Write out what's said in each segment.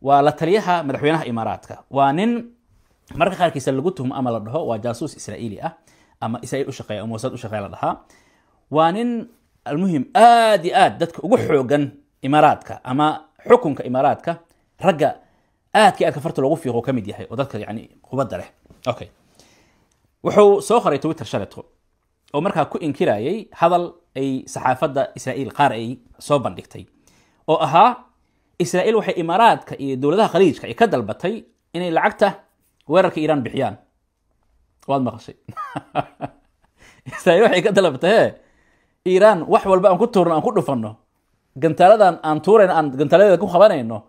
ولا تليها مدحوينها إماراتك وانين مركز خارج يسلقتهم أمل الرها وجاسوس إسرائيلي أما إسرائيل أشقيا أو موساد أشقيا لها وانين المهم آد دتك وجحوجن إماراتك أما حكمك إماراتك رجع كي كفرت لو في كميدي هي ودتك يعني قبضله أوكي وحو سوخر تويتر شلته أو مركها كو إنكرايي هذا أي صحافة إسرائيل قارئي صوبا دكتي أو إسرائيل وحي إمارات دولتها خليج كدل بطي إن لعقته ويرك إيران بحيان واد مقصي إسرائيل وحي كدل بطي إيران وحول بقى كتورنا كله فنه قنتالدا أن تورن أن قنتالدا كو خبانه إنه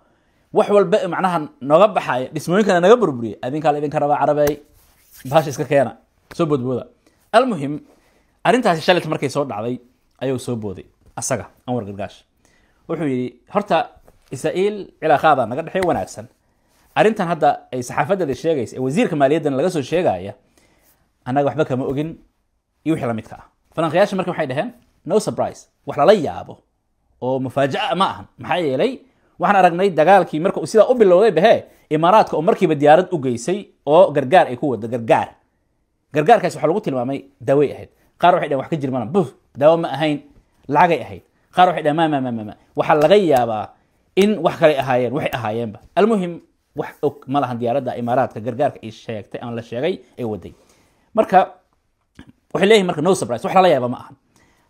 وحول بقى معناها نغب حي اسمه كان نغبر بري أذين قال إذن كربا عربي باش إسكا كينا سبود بودا المهم أرنتها شلت مركي صوت عضي أيو سبودي أسقى أمر قرقاش وحوي هرتا إسرائيل إلى خاضع نقدر حي وناكسن أرنتها هذا أي صحافة الشيء جيس وزير كمالية دن لقصو الشيء جاية أنا وحبك مؤجن يوحي لمتكا فلان خياش مركب حي دهن no surprise وحلا لي أبو ومفاجأة معهم محيي لي وحنا رجني دجال كي مركب وسيدا قبل لو بها إمارات كأمركي بديارد أوجيسي أو جرجار يكون ده جرجار كاس وحلوقتي المامي دوي أهيد قارو حدا وحكي جري منا بوف دوا ما أهين العجي أهيد قارو حدا ما وحل غيا با إن وحكي أهاين وحي أهاين با المهم وحك مالها ديارد ده إمارات كجرجار كإيش شيء تأمل الشيء أي ودي مركب وحليه مركب نو سبرايز وحلا ليا با ما أهن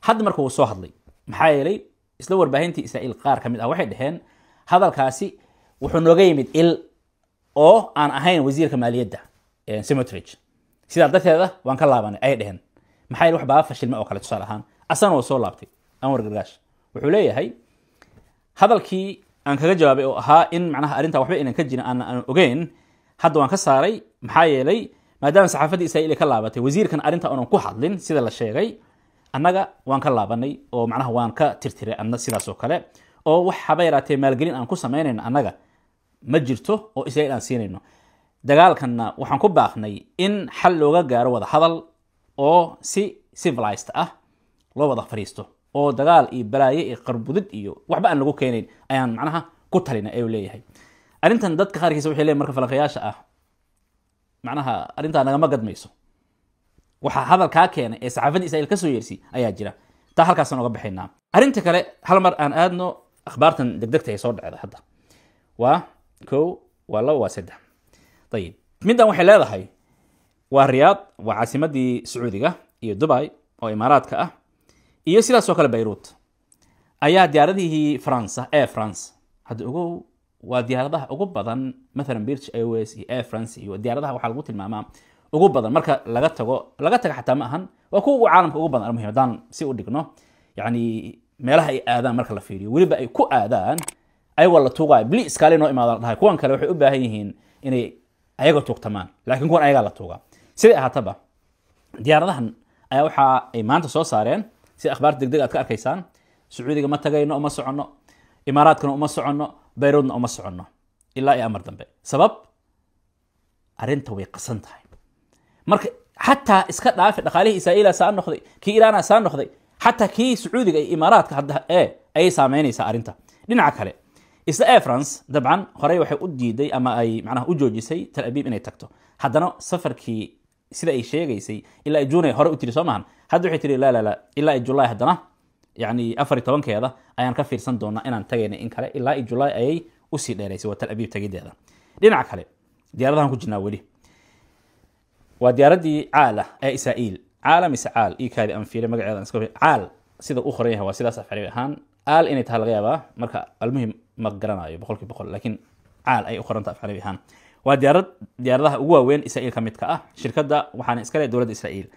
حد مركب وصاحد لي محايلي إسلور بهنتي إسرائيل قار كمد أو واحد هن هذا الكاسي وحنوجي مد أو أنا أهين وزير كمالية ده يعني سيمتريج سيدا دتي هذا وان كلاباني أي دهن محايل وح بقى فشل ما أكلت صالحان أصلا وصول لابتي أمر قرقاش وحوليه هاي هذا الكي أنا كجواب أو إن معناها أرنت وحبي إن كجينا أنا أوجين حد وان كساري محايلي ما دام صحافة إسرائيل كلابتي وزير كان أرنت أنا كوحدلين سيدا الشيء أنجا وان كلاباني أو معناها وان كترتري أن سيدا سوكله أو وح حبيراتي مالجرين أن كوسمينين أنجا مجرته أو إسرائيل أن سينينه دجال كنا وحن كباخني إن حل لوجا جار وضع حضل أو civilized لو وضع فريستو أو دجال إبراي قربودت إيو وحبا أن لجو كينين أيان معناها كتلنا أيو ليه هاي أنت ندت خارج يسوي حليه مركب فلقياش معناها أنت أنا ما قد ميسو هذا الكاكين إسعافن إسرائيل كسو يرسي أيا جرا تاهل كاسنو قبحينا أنت كله هالمر أن أدنو أخبارتن دقدقت يصور هذا حدا وكو والله واسده طيب من ده وحلا هاي والرياض وعاصمة دي سعودية هي دبي أو إمارات كأ هي سلا سوكال بيروت أيها ديارته هي فرنسا فرانس هذا أقول وديارته أقول بدن مثلا بيرتش أيويس هي فرانس هي وديارته وحلقوت المعمام أقول بدن مركا لقتك حتى معهن وكو عالم أقول بدن المهم دان سيقول لك يعني مالها آذان مركا لفيري ولبا كو آذان أي والله توقع بلي إسكالينو إمارات هاي كوان كلا وحي أباهيهين إني ayaga toogtamaan laakiin kuwan ayaga la tooga sida ahaataba diyaaradahan ayaa waxa ay maanta soo saareen si akhbaar degdeg aad ka arkaysaan Sacuudiga ma tagayno uma socono Imaaraadkana uma socono Beirutna uma socono ilaa ay amar dambe sabab arinta way qasan tahay marka hatta iska dhaaf dhaqaalihi Israa'iil saan noqday ki Iiraan saan noqday hatta ki Sacuudiga iyo Imaaraadka hadda ay saameynaysa arinta dhinaca kale إسرائيل فرنسا طبعاً خريج وحي أديدي أما أي معناه أجوجي سي تل أبيب إني تكتو هذا سفر كي سيدا أي شيء جيسي إلا يجوني هرب أتري سمعن هذا وحي تري لا إلا يجولاي هذا يعني أفري طبعاً كذا أيان كفير صندوقنا إن أنتجني إن كله إلا يجولاي أي أسيد ليس وتل أبيب تجد هذا دينا عكله ديار هذا كوجنا ولي وديار دي عالة إسرائيل عالم إسرائيل كذا أنفير ما قاعد نسكوب عال سيدا أخرى هو سيدا سفري هان قال إني تهالغيابة مركا المهم ما قرناyo boqolkiiba boqol laakiin caal ay u qoranta afcali ahaan waa diyaaradaha ugu weyn Israa'iil ka mid ka ah shirkadda waxaana iska leh dawladda Israa'iil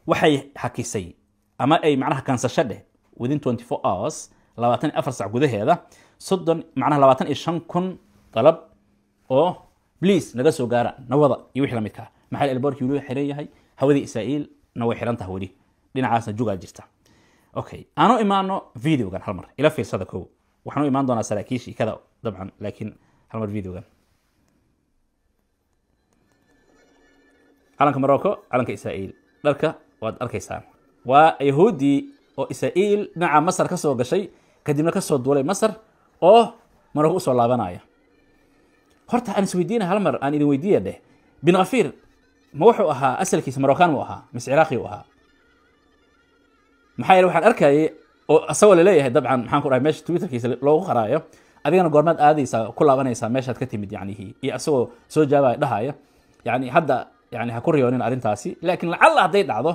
waxay xakisay ama ay macnaha kansashade within 24 hours 24 saac gudaheeda 30 macnaha 25,000 talab oo please naga soo gaara nawada iyo wixii la midka maxay elboorkii uu xiran yahay hawadii Israa'iil naway xiran tahay wali dhinacaasna jugaa jirta okay aanu imaano videogan hal mar ila fiirsada koow waxaanu imaan doonaa saraakiishi kada dabcan laakiin hal mar videogan calanka Morocco calanka Israa'iil dharka waad arkaysaan waa yahuudi oo Israa'iil dhinaca Masar ka soo gashay kadibna ka soo duulay Masar oo Morocco soo laabanaya horta aan isweydiina hal mar aan idin weydiiya dheh bin Ghafiir ma wuxuu ahaa asalkiisa Marookaan mu ahaa mise Ciraaqi u ahaa maxaa yeelay waxaan arkayay oo asagoo la leeyahay dabcan maxaan ku dhahay meesha Twitterkiisa loogu qaraayo adigana goormaad aadaysa ku laabanaysa meeshaad ka timid yacnihi iyo asagoo soo jawaabay dhahaya yacni hadda yacni ha ku riyoonin arrintaasi laakiin lacalla hadday dhacdo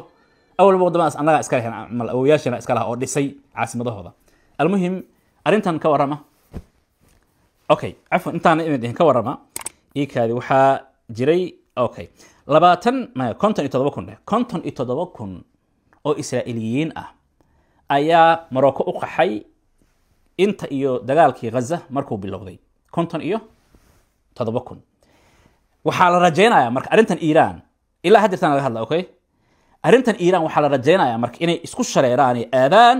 awalba waddamadaas annagaa iska lahayn camal awooyaashana iska laha oo dhisay caasimadahooda almuhim arrintan ka warrama okay cafwan intaan idin ka warrama iikaadi waxaa jiray okay 57,000 oo Israa'iiliyiin ah ayaa Morocco u qaxay inta iyo dagaalkii Gaza markuu bilowday 57,000 waxaa la rajaynayaa marka arrintan Iiraan ilaa hadda laga hadla okay arrintan Iiraan waxaa la rajaynayaa marka inay isku shareeraan aadaan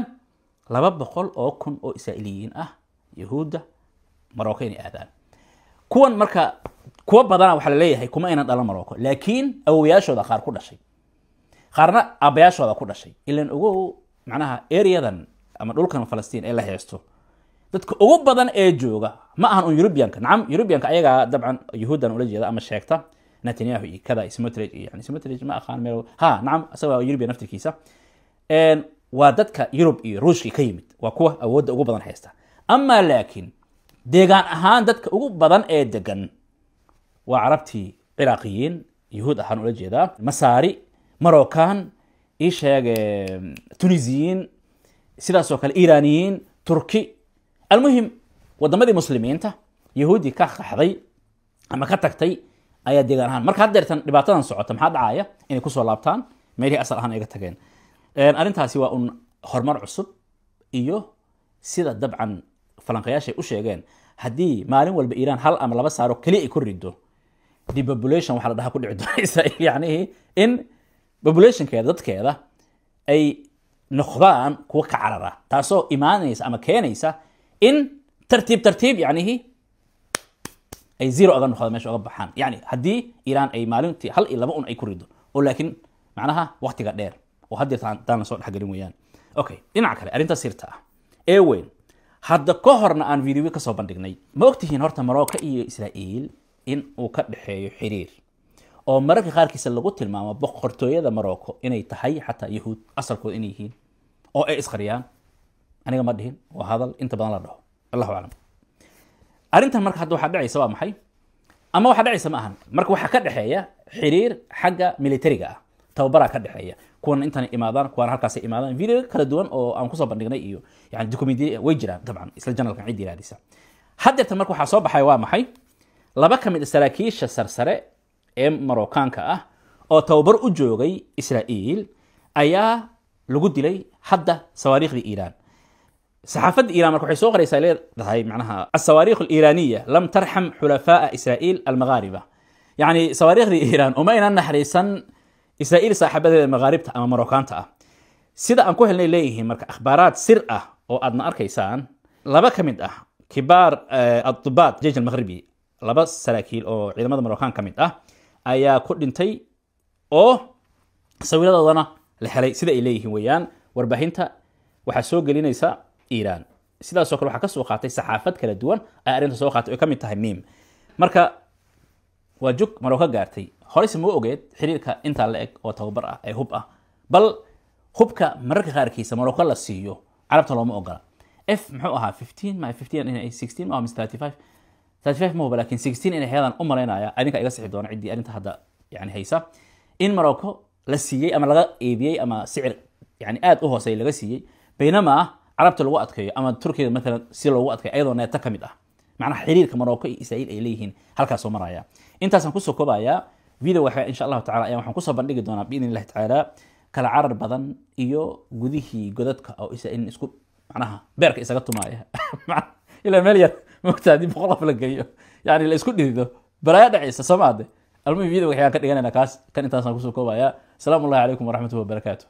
200,000 oo Israa'iiliyiin ah Yahuuda Morocco inay aadaan kuwan marka kuwa badana waxa la leeyahay kuma aynan dhalan Morocco laakiin awooyaashooda qaar ku dhashay qaarna abayaashooda ku dhashay ilaan ugu macnaha areadan ama dhulkan Falastiin ee la haysto dadka ugu badan ee jooga ma ahan Europeanka nacam Europeanka ayaga dabcan Yahuudan ula jeeda ama sheegta Netanyahu iyo kada Smotrich yani Smotrich ma aqaan meel ha nacam asaga European naftiisa waa dadka Europe iyo Ruushka ka yimid waa kuwa awoodda ugu badan haysta ama laakiin deegaan ahaan dadka ugu badan ee degan waa Carabtii Iraaqiyiin Yahuud ahaan ula jeeda Masaari Marookaan ii sheeg Tunisiyiin sidaas oo kale Iiraaniyiin Turki almuhim wadamadii muslimiinta Yahuudi ka qaxday ama ka tagtay ayaa deegaan ahaan marka haddeertan dhibaatadan socota maxaa dhacaya inay ku soo laabtaan meelihii asal ahaan iga tageen arrintaasi waa un horumar cusub iyo sida dabcan falanqayaashay u sheegeen haddii maalin walba Iiraan hal ama laba saaro kaliya ay ku rido depopulation waxa la dhahaa ku dhici doona Israa'iil yacni in populationkeeda dadkeeda ay noqdaan kuwa ka carara taasoo imaanaysa ama keenaysa in tartiib yacnihi ay zero aga noqdaan meesha uga baxaan yacni haddii Iiraan ay maalintii hal iyo laba un ay ku rido oo laakiin macnaha waqtiga dheer oo haddii taan soo dhexgelin weeyaan okay dhinaca kale arrinta sirta ah ee weyn hadda ka horna aan video ka soo bandhignay ma ogtihiin horta Morocco iyo Israa'iil in uu ka dhaxeeyo xiriir oo mararka qaarkiisa lagu tilmaamo boqortooyada Morocco inay tahay xataa Yahuud asalkooda inay yihiin oo ay isqariyaan aniga ma dhihin waa hadal inta badan la dhaho Allahu a'lam arrintan marka hadda waxa dhacaysa waa maxay ama waxa dhacaysa ma ahan marka waxa ka dhaxeeya xiriir xagga militariga ah tababara ka dhaxeeya kuwan intan imaadaan kuwan halkaas imaadaan video kala duwan oo aan ku soo bandhignay iyo yani document way jiraan dabcan isla channelkan cid ilaadisa hadda marka waxa soo baxay waa maxay laba kamid saraakiisha sarsare ee Marookaanka ah oo tababar u joogay Israa'iil ayaa lagu dilay hadda sawaariikhda Iiraan saxaafadda Iiraan marka waxay soo qoraysaa leedahay macnaha as-sawaariikh al-Iiraaniyya lam tarham xulafaa Israa'iil al-Maghaariba yani sawaariikhda Iiraan uma aynan naxariisan Israa'iil saaxiibadeeda Maghaaribta ama Marookaanta ah sida aan ku helnay leeyihiin marka akhbaaraad sir ah oo aadna arkaysaan laba kamid ah kibaar ad-dubaat jaysh al-Maghribi laba saraakiil oo ciidamada Marookaan kamid ah ayaa ku dhintay oo sawiradoodana la helay sida ay leeyihiin weeyaan warbaahinta waxa soo gelinaysa Iiraan sidaas oo kale waxa ka soo qaatay saxaafad kala duwan ay arrinta soo qaatay oo kamid tahay Mim marka waa jug Morocco gaartay horeysa ma ogeed xiriirka inta la eg oo tababar ah ee hub ah bal hubka mararka qaarkiisa Morocco la siiyo carabta looma ogola f muxuu ahaa 15 ma 15 inay 16 ma 35 ma hubo laakiin 16 inay heedan u maleynaya adinka iga sixi doona cidii arrinta hadda yani haysa in Morocco la siiyay ama laga eebiyay ama sicir yani aad u hooseey laga siiyay baynama carabta lagu adkeeyo ama Turkiga mesela si loogu adkeeyo ayadoo neeta kamid ah macnaha xiriirka Morocco iyo Israa'iil ay leeyihiin halkaas oo maraya intaasan ku soo koobaya video waxa insha Allah ta'ala ayaan waxaan ku soo bandhigi doonaa biidhnillah ta'ala kala carar badan iyo gudihii godadka oo Israa'iil isku macnaha beerka isaga tumaaya ila meel yar مقتدي بقول في الجيو يعني الاسكود ديدو برايا دحيسه سماده المهم فيديو waxaan ka dhiganayna kaas kan intaas aan ku soo koobaya السلام الله عليكم ورحمة الله وبركاته